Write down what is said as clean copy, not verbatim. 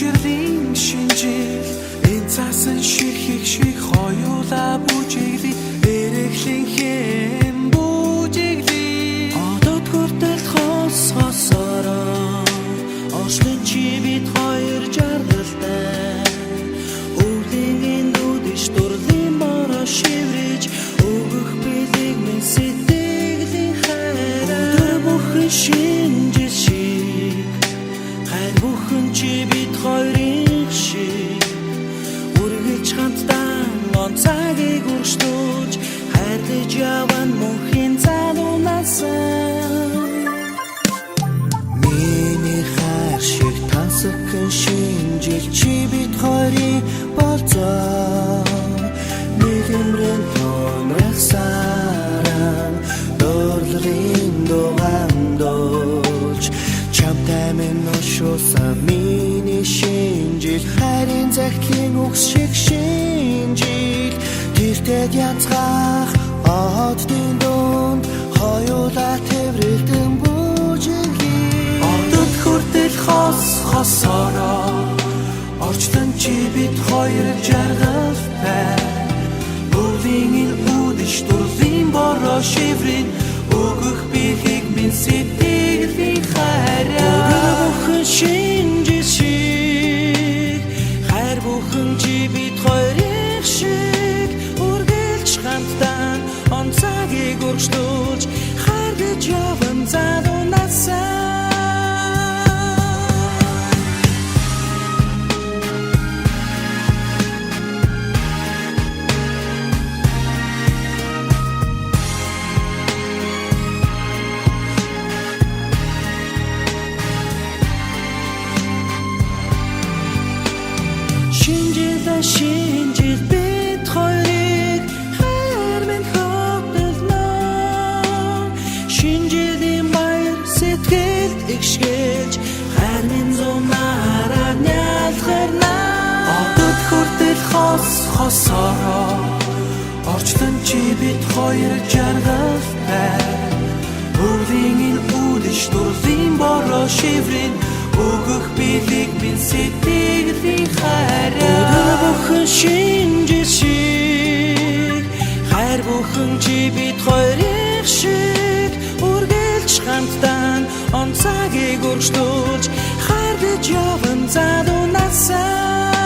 Учирлын шинжил энэ цаасан шиг хоёулаа бүжигли эрэхлэн хэм бүжигли одод хүртэл хосороо ослын чи бид хоёр жаргалтай өвлийн нүдэж дурлын бороо шиврэж өгөх билег минь сэтгэлийн хайраа өдөр бүхэн шинжил шиг хайр бүхэн чи бид хоёрын шиг үргэлж хамтдаа он цагийг үргэлжлүүлж хайрлаж яван мөнхийн залуунасаа миний хайр шиг тансагхан шинжил чи бид хоёрын болцоо нийгэмрэн томрахсаран дуурлын дугандуулж чамтай минь ошуусан миний шинжил хайрын захидлын үгс шиг шинжил тэртэд янзгах оддын дунд хоёулаа тэврэлтэн бүжигли одод хүртэл хосороо орчлон чи бид хоёр жаргалтай өвлийн үдэш дурлын бороо шиврэн өгөх билег минь сэтгэлийн хайраа өдөр бүхэн шинжил шиг хайр бүхэн чи бид хоёрын шиг үргэлж хамтдаа он цагийг үргэлжлүүлж хайрлаж яван залуунасаа шинжил бид хоёрыг хайр минь хөдөлнө шинжилийн баяр сэтгэлд эгшгэж хайр минь зунаараа нялхарна одод хүртэл хосороо орчлон чи бид хоёр жаргалтай өвлийн үдэш дурлын бороо шиврэн өгөх билег минь сэтгэлийн хайраа өдөр бүхэн шинжил шиг хайр бүхэн чи бид хоёрын шиг үргэлж хамтдаа он цагийг үргэлжлүүлж хайрлаж яван залуунасаа